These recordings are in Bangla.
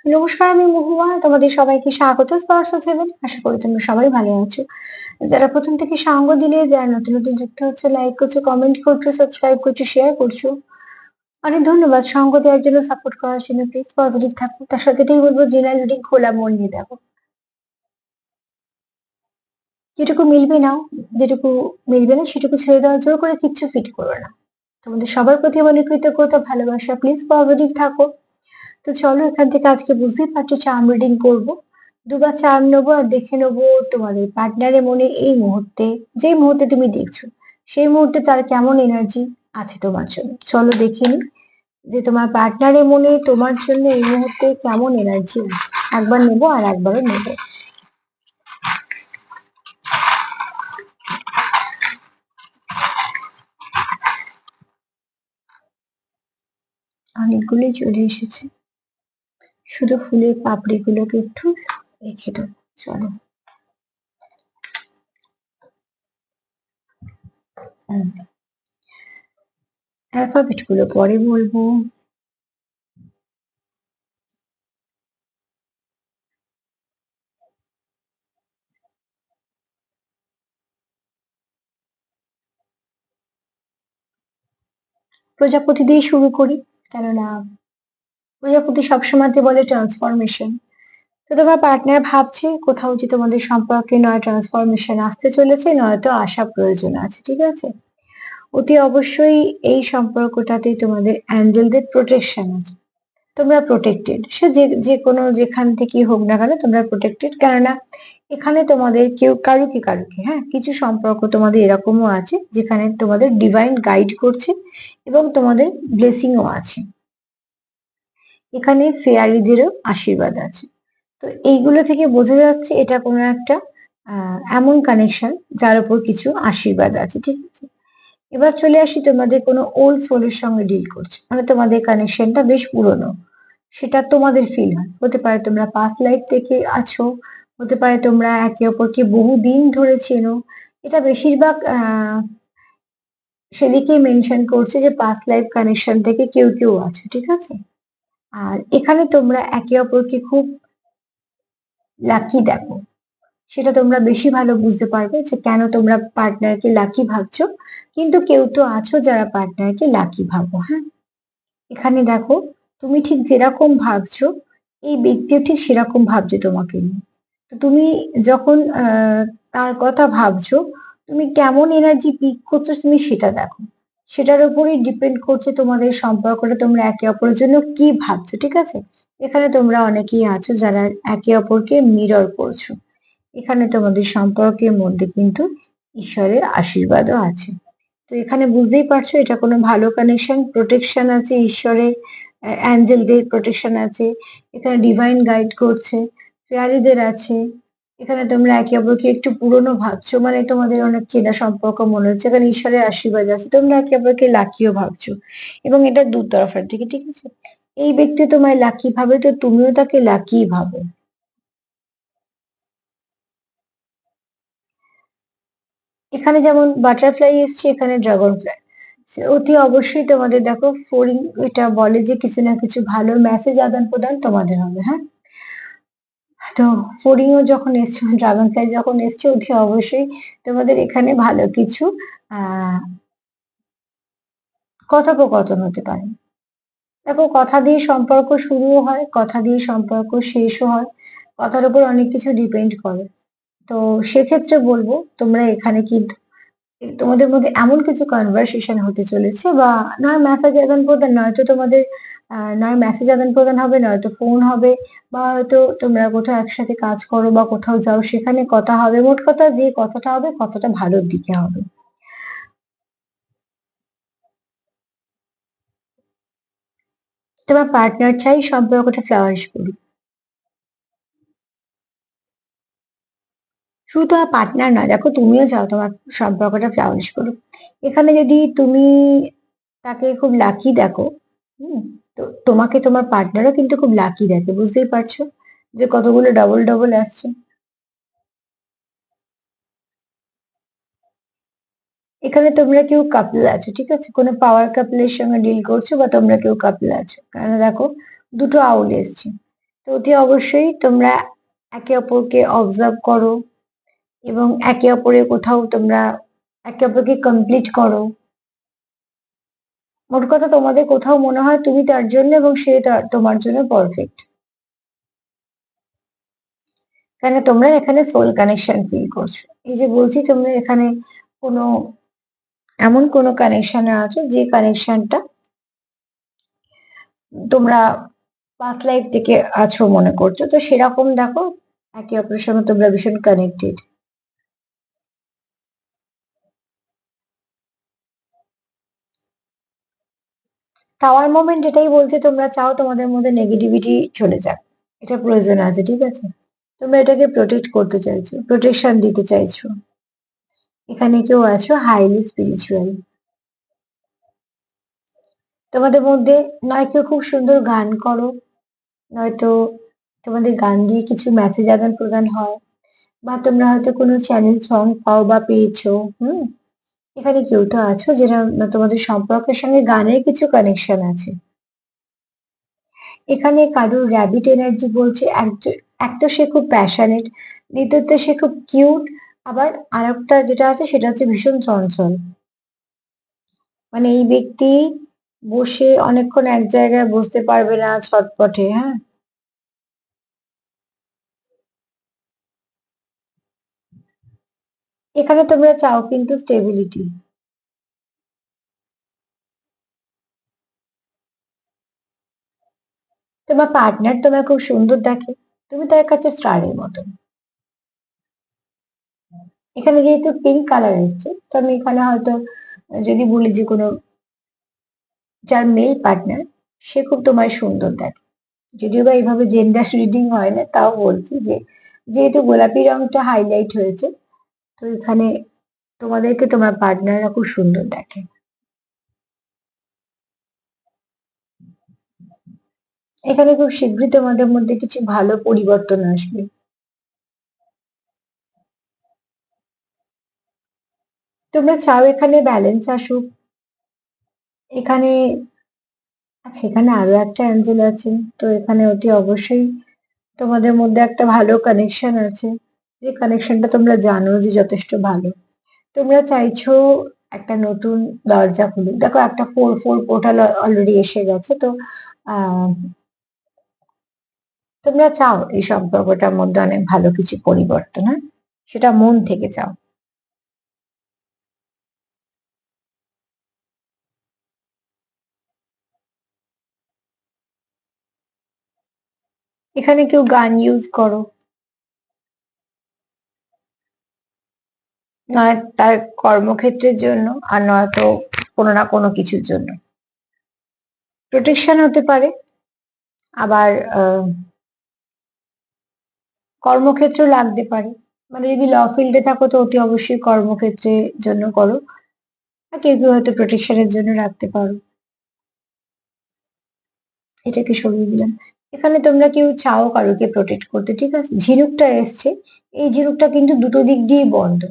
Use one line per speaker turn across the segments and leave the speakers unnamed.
নমস্কার, আমি মহুয়া। তোমাদের সবাইকে স্বাগত স্পর্শ সেভেন। আশা করি তোমরা সবাই ভালো আছো। যারা প্রথম থেকে সঙ্গ দিলে, যারা নতুন নতুন যুক্ত হচ্ছে, লাইক করছো, কমেন্ট করছো, সাবস্ক্রাইব করছো, শেয়ার করছো, অনেক ধন্যবাদ। সঙ্গ দেওয়ার জন্য, সাপোর্ট করার জন্য। প্লিজ পজিটিভ থাকো। তার সাথে এটাই বলবো, জেনারেল রিডিং খোলা মন নিয়ে দেখো। যেটুকু মিলবে নাও, যেটুকু মিলবে না সেটুকু ছেড়ে দেওয়া, জোর করে কিচ্ছু ফিট করো না। তোমাদের সবার প্রতি আমার কৃতজ্ঞতা, ভালোবাসা। প্লিজ পজিটিভ থাকো। তো চলো, এখান থেকে আজকে বুঝতেই পারছো চার্ম রিডিং করবো। দুবার চার্ম নেবো আর দেখে নেবো তোমাদের পার্টনারের মনে এই মুহূর্তে, যে মুহূর্তে তুমি দেখছো, সেই মুহূর্তে তার কেমন এনার্জি আছে তোমার জন্য। চলো দেখে নি যে তোমার পার্টনারের মনে তোমার জন্য এই মুহূর্তে কেমন এনার্জি আছে। একবার নেবো আর একবারও নেবো। অনেকগুলোই চলে এসেছে, শুধু ফুলের পাপড়ি গুলোকে একটু রেখে দেবো। চলো। অ্যালফাবেট গুলো পরে বলবো। প্রজাপতি দিয়ে শুরু করি, কেননা প্রজাপতি সবসময়তে বলে ট্রান্সফরমেশন। তো তোমার পার্টনার ভাবছে কোথাও যে তোমাদের সম্পর্কে নয় ট্রান্সফরমেশন আসতে চলেছে, নয়তো আসা প্রয়োজন আছে, ঠিক আছে। অতি অবশ্যই এই সম্পর্কটাতে তোমাদের অ্যাঞ্জেলদের প্রোটেকশন আছে। তোমরা প্রোটেক্টেড, সে যে যে কোনো যেখান থেকে হোক না কেন, তোমরা প্রোটেক্টেড। কেননা এখানে তোমাদের কেউ কারুকে কারুকে, হ্যাঁ, কিছু সম্পর্ক তোমাদের এরকমও আছে যেখানে তোমাদের ডিভাইন গাইড করছে এবং তোমাদের ব্লেসিংও আছে। এখানে ফেয়ারিদেরও আশীর্বাদ আছে। তো এইগুলো থেকে বোঝা যাচ্ছে এটা কোনো একটা এমন কানেকশন যার উপর কিছু আশীর্বাদ আছে, ঠিক আছে। এবার চলে আসি, তোমাদের কোনো ওল্ড সোলের সঙ্গে ডিল করছে, মানে তোমাদের কানেকশনটা বেশ পুরনো, সেটা তোমাদের ফিল হয়। হতে পারে তোমরা পাস্ট লাইফ থেকে আছো, হতে পারে তোমরা একে অপরকে বহুদিন ধরে চেনো। এটা বেশিরভাগ সেদিকেই মেনশন করছে যে পাস্ট লাইফ কানেকশন থেকে কেউ কেউ আছো, ঠিক আছে। আর এখানে তোমরা একে অপরকে খুব লাকি দেখো, সেটা তোমরা বেশি ভালো বুঝতে পারবে যে কেন তোমরা পার্টনারকে লাকি ভাবছো। কিন্তু কেউ তো আছো যারা পার্টনারকে লাকি ভাবো, হ্যাঁ। এখানে দেখো, তুমি ঠিক যেরকম ভাবছো, এই ব্যক্তিও ঠিক সেরকম ভাবছে তোমাকে নিয়ে। তো তুমি যখন তার কথা ভাবছো, তুমি কেমন এনার্জি পিক করছো তুমি সেটা দেখো। সেটার উপরই ডিপেন্ড করছে তোমাদের সম্পর্কটা, তোমরা একে অপরের জন্য কি ভাবছো, ঠিক আছে। এখানে তোমরা অনেকেই আছো যারা একে অপরকে মিরর করছো। এখানে তোমাদের সম্পর্কের মধ্যে কিন্তু ঈশ্বরের আশীর্বাদও আছে। তো এখানে বুঝতেই পারছো এটা কোনো ভালো কানেকশন, প্রোটেকশন আছে ঈশ্বরের, অ্যাঞ্জেলদের প্রোটেকশন আছে। এখানে ডিভাইন গাইড করছে, ফেয়ারিদের আছে। এখানে তোমরা একে অপরকে একটু পুরনো ভাবছো, মানে তোমাদের অনেক চেনা সম্পর্ক মনে হচ্ছে। এখানে ঈশ্বরের আশীর্বাদ আছে, তোমরা একে অপরকে লাকিও ভাবছো। এবং এটা দু তরফের থেকে, ঠিক আছে। এই ব্যক্তি তোমায় লাকি ভাবে, তো তুমিও তাকে লাকি ভাবো। এখানে যেমন বাটারফ্লাই এসছে, এখানে ড্রাগন ফ্লাই। অতি অবশ্যই তোমাদের দেখো ফোরিং, এটা বলে যে কিছু না কিছু ভালো মেসেজ আদান প্রদান তোমাদের হবে, হ্যাঁ। তো ফোরিংও যখন এসছে, ড্রাগন ফ্লাই যখন এসছে, অতি অবশ্যই তোমাদের এখানে ভালো কিছু আহ কথোপকথন হতে পারে। দেখো, কথা দিয়ে সম্পর্ক শুরুও হয়, কথা দিয়ে সম্পর্ক শেষও হয়। কথার উপর অনেক কিছু ডিপেন্ড করে। তো সেক্ষেত্রে বলবো, তোমরা এখানে কিন্তু তোমাদের মধ্যে এমন কিছু কনভারসেশন হতে চলেছে, বা নয় মেসেজ আদান প্রদান, নয়তো তোমাদের নয় মেসেজ আদান প্রদান হবে, নয়তো ফোন হবে, বা হয়তো তোমরা কোথাও একসাথে কাজ করো বা কোথাও যাও, সেখানে কথা হবে। মোট কথা, যে কথাটা হবে, কথাটা ভালোর দিকে হবে। তোমার পার্টনার চাই সম্পর্কটা ফ্লাওয়ারিশ করুক। শুধু তোমার পার্টনার নয়, দেখো তুমিও চাও তোমার সম্পর্কটা ফ্লাওয়ারিশ করুক। এখানে যদি তুমি তাকে খুব লাকি দেখো, হুম, তো তোমাকে তোমার পার্টনারও কিন্তু খুব লাকি দেখে, বুঝতেই পারছো যে কতগুলো ডবল ডবল আসছে। এখানে তোমরা কেউ কাপল আছো, ঠিক আছে, কোনো পাওয়ার কাপলের সঙ্গে ডিল করছো, বা তোমরা কেউ কাপল আছো, কারণ দেখো দুটো আউল এসছে। তো অতি অবশ্যই তোমরা একে অপরকে অবজার্ভ করো এবং একে অপরের কোথাও তোমরা একে অপরকে কমপ্লিট করো। মোট কথা তোমাদের কোথাও মনে হয় তুমি তার জন্য এবং সে তোমার জন্য পারফেক্ট, কেন তোমরা এখানে সোল কানেকশন ফিল করছো। এই যে বলছি তোমরা এখানে কোনো এমন কোনো কানেকশনে আছো যে কানেকশনটা তোমরা পাস্ট লাইফ থেকে আছো মনে করছো, তো সেরকম দেখো একে অপরের সঙ্গে তোমরা ভীষণ কানেক্টেড। টাওয়ার মোমেন্ট এটাই বলছে তোমরা চাও তোমাদের মধ্যে নেগেটিভিটি চলে যাক, এটা প্রয়োজন আছে, ঠিক আছে। তোমরা এটাকে প্রোটেক্ট করতে চাইছো, প্রোটেকশন দিতে চাইছো। এখানে কেউ আছো হাইলি স্পিরিচুয়াল, তোমাদের মধ্যে নয় কেউ খুব সুন্দর গান করো, নয়তো তোমাদের গান দিয়ে কিছু মেসেজ আদান প্রদান হয়, বা তোমরা হয়তো কোনো চ্যানেল সং পাও বা পেয়েছো। হুম, এখানে কেউ তো আছো যেটা তোমাদের সম্পর্কের সঙ্গে গানের কিছু কানেকশন আছে। এখানে কারোর র্যাবিট এনার্জি বলছে, এক তো সে খুব প্যাশনেট, দ্বিতীয়ত সে খুব কিউট, আবার আরেকটা যেটা আছে সেটা হচ্ছে ভীষণ চঞ্চল। মানে এই ব্যক্তি বসে অনেকক্ষণ এক জায়গায় বসতে পারবে না, ছটপটে। হ্যাঁ, এখানে তোমরা চাও কিন্তু স্টেবিলিটি। তোমার পার্টনার তোমার খুব সুন্দর দেখে, তুমি তার কাছে স্টারের মতো। এখানে যেহেতু পিঙ্ক কালার এসছে, তো আমি এখানে হয়তো যদি বলি যে কোনো যার মেল পার্টনার, সে খুব তোমায় সুন্দর দেখে। যদিও বা এইভাবে জেন্ডার রিডিং হয় না, তাও বলছি যে যেহেতু গোলাপি রংটা হাইলাইট হয়েছে, তো এখানে তোমাদেরকে তোমার পার্টনাররা খুব সুন্দর দেখে। এখানে খুব শীঘ্রই তোমাদের মধ্যে কিছু ভালো পরিবর্তন আসবে। তোমরা চাও এখানে ব্যালেন্স আসুক। এখানে আচ্ছা, এখানে আরো একটা অ্যাঞ্জেল আছে, তো এখানে অতি অবশ্যই তোমাদের মধ্যে একটা ভালো কানেকশন আছে, যে কানেকশনটা তোমরা জানো যে যথেষ্ট ভালো। তোমরা চাইছো একটা নতুন দরজা খুলুক। দেখো একটা 4-4 পোর্টাল অলরেডি এসে গেছে, তো আহ তোমরা চাও এই সম্পর্কটার মধ্যে অনেক ভালো কিছু পরিবর্তন, হ্যাঁ, সেটা মন থেকে চাও। এখানে কেউ গান ইউজ করো, নয় তার কর্মক্ষেত্রের জন্য, আর নয়তো কোনো না কোনো কিছুর জন্য। প্রোটেকশন হতে পারে, আবার কর্মক্ষেত্রেও লাগতে পারে। মানে যদি ল ফিল্ডে থাকো তো অতি অবশ্যই কর্মক্ষেত্রের জন্য করো, আর কেউ কেউ হয়তো প্রোটেকশনের জন্য রাখতে পারো। এটাকে সরিয়ে দিলাম। এখানে তোমরা কেউ চাও কারোকে প্রোটেক্ট করতে, ঠিক আছে। ঝিনুকটা এসছে, এই ঝিনুকটা কিন্তু দুটো দিক দিয়েই বন্ধ,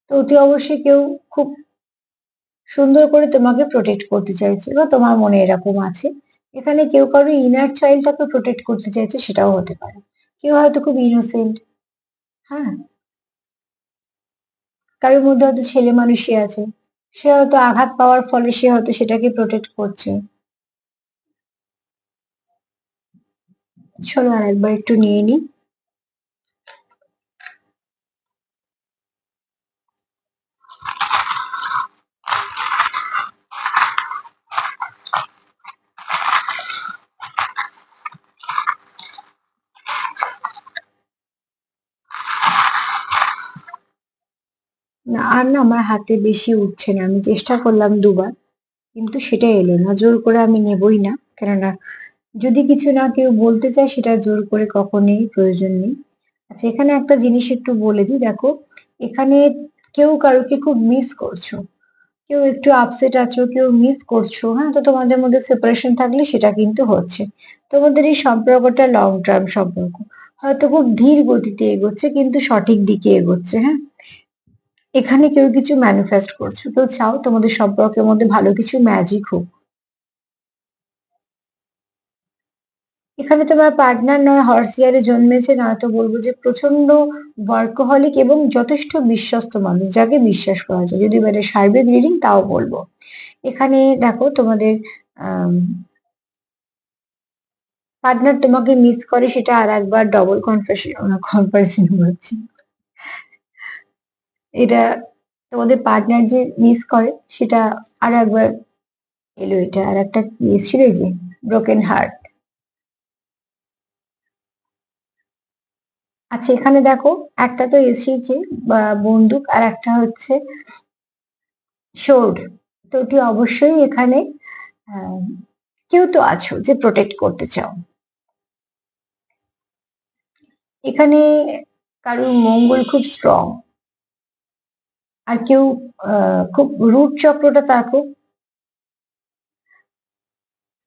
তো অতি অবশ্যই কেউ খুব সুন্দর করে তোমাকে প্রোটেক্ট করতে চাইছে, বা তোমার মনে এরকম আছে। এখানে কেউ কারো ইনার চাইল্ডটাকে প্রোটেক্ট করতে চাইছে, সেটাও হতে পারে। কেউ হয়তো খুব ইনোসেন্ট, হ্যাঁ, কারোর মধ্যে হয়তো ছেলে মানুষই আছে, সে হয়তো আঘাত পাওয়ার ফলে সে হয়তো সেটাকে প্রোটেক্ট করছে। চলো আর একবার একটু নিয়ে নিই। না, আর না আমার হাতে বেশি উঠছে না, আমি চেষ্টা করলাম দুবার, কিন্তু সেটা এলো না। জোর করে আমি নেবই না, কেননা যদি কিছু না কেউ বলতে চায় সেটা জোর করে কখনোই প্রয়োজন নেই। আচ্ছা, এখানে একটা জিনিস একটু বলে দিই, দেখো এখানে কেউ কারোকে খুব মিস করছো, কেউ একটু আপসেট আছো, কেউ মিস করছো। হ্যাঁ, তো তোমাদের মধ্যে সেপারেশন থাকলে সেটা কিন্তু হচ্ছে। তোমাদের এই সম্পর্কটা লং টার্ম সম্পর্ক, হয়তো খুব ধীর গতিতে এগোচ্ছে কিন্তু সঠিক দিকে এগোচ্ছে। হ্যাঁ, এখানে কেউ কিছু ম্যানিফেস্ট করছো, কেউ চাও তোমাদের সম্পর্কের মধ্যে ভালো কিছু ম্যাজিক হোক। এখানে তোমার পার্টনার নয় হর্স ইয়ারে জন্মেছে, নয়তো বলবো যে প্রচন্ড ওয়ার্কহলিক এবং যথেষ্ট বিশ্বস্ত মানুষ, যাকে বিশ্বাস করা যায়। যদি মানে সার্বিক রিডিং তাও বলবো। এখানে দেখো তোমাদের পার্টনার তোমাকে মিস করে, সেটা আর একবার ডবল কনফারেশন বলছি। এটা তোমাদের পার্টনার যে মিস করে সেটা আর একবার এলো। এটা আর একটা কি এসেছিল, এই যে ব্রোকেন হার্ট। আচ্ছা এখানে দেখো একটা তো এসেছে বন্দুক, আর একটা হচ্ছে শোর্ড। তো অতি অবশ্যই এখানে আহ, কেউ তো আছো যে প্রোটেক্ট করতে চাও। এখানে কারোর মঙ্গল খুব স্ট্রং, আর কেউ খুব রুট চক্রটা তার খুব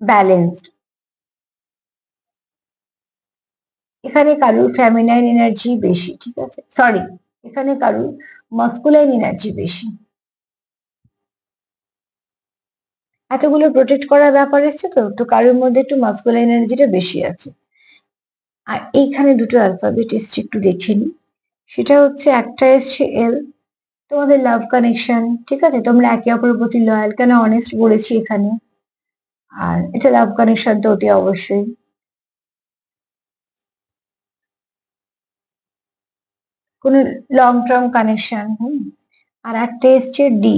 ব্যালেন্সড। এখানে কারোর ফ্যামিনাইন এনার্জি বেশি, ঠিক আছে, সরি, এখানে কারোর মাস্কুলাইন এনার্জি বেশি। এতগুলো প্রোটেক্ট করার ব্যাপার এসছে, তো তো কারোর মধ্যে একটু মাস্কুলাইন এনার্জিটা বেশি আছে। আর এইখানে দুটো অ্যালফাবেট এসছে, একটু দেখে নি। সেটা হচ্ছে একটা এসছে এল, তোমাদের লাভ কানেকশন, ঠিক আছে, তোমরা একে অপরের প্রতি লয়াল, কেন অনেস্ট বলেছি এখানে। আর এটা লাভ কানেকশন তো অতি অবশ্যই। কোনো লং টার্ম কানেকশন। আর একটা এসছে ডি,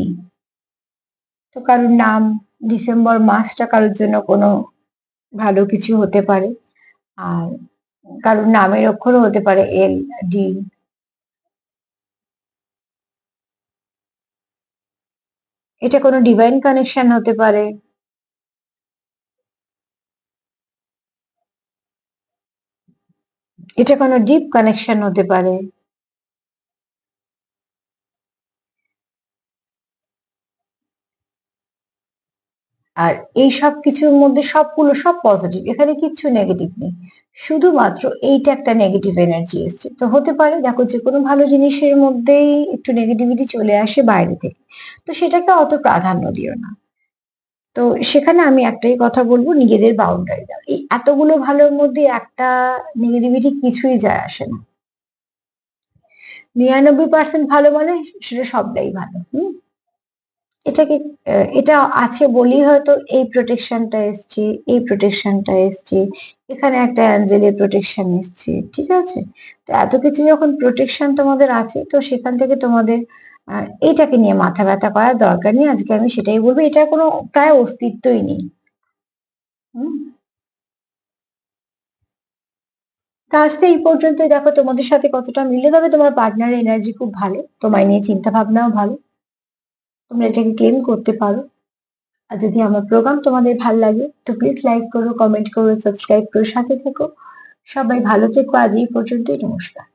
তো কারোর নাম, ডিসেম্বর মাসটা কারোর জন্য কোনো ভালো কিছু হতে পারে। আর কারোর নামের অক্ষরও হতে পারে এল, ডি। এটা কোনো ডিভাইন কানেকশন হতে পারে। এটা কোনো ডিপ কানেকশন হতে পারে। আর এই সব কিছুর মধ্যে সবগুলো সব পজিটিভ, এখানে কিচ্ছু নেগেটিভ নেই। শুধুমাত্র এইটা একটা নেগেটিভ এনার্জি এসছে, তো হতে পারে দেখো যে কোনো ভালো জিনিসের মধ্যেই একটু নেগেটিভিটি চলে আসে বাইরে থেকে, তো সেটাকে অত প্রাধান্য দিও না। তো সেখানে আমি একটাই কথা বলবো, নিজেদের বাউন্ডারি দাও। এই এতগুলো ভালোর মধ্যে একটা নেগেটিভিটি কিছুই যায় আসে না। 99% ভালো মানে সেটা সবটাই ভালো। এটাকে এটা আছে বলেই হয়তো এই প্রোটেকশনটা এসছে, এই প্রোটেকশনটা এসছে, এখানে একটা অ্যাঞ্জেলের প্রোটেকশন এসছে, ঠিক আছে। তো এত কিছু যখন প্রোটেকশন তোমাদের আছে, তো সেখান থেকে তোমাদের এইটাকে নিয়ে মাথা ব্যথা করার দরকার নেই। আজকে আমি সেটাই বলবো, এটার কোনো প্রায় অস্তিত্বই নেই। হুম। তা আজকে এই পর্যন্তই। দেখো তোমাদের সাথে কতটা মিলে, তবে তোমার পার্টনারের এনার্জি খুব ভালো, তোমায় নিয়ে চিন্তা ভাবনাও ভালো, তোমরা এটাকে ক্লেম করতে পারো। আর যদি আমার প্রোগ্রাম তোমাদের ভালো লাগে তো প্লিজ লাইক করো, কমেন্ট করো, সাবস্ক্রাইব করো, সাথে থেকো। সবাই ভালো থেকো, আজ এই পর্যন্তই, নমস্কার।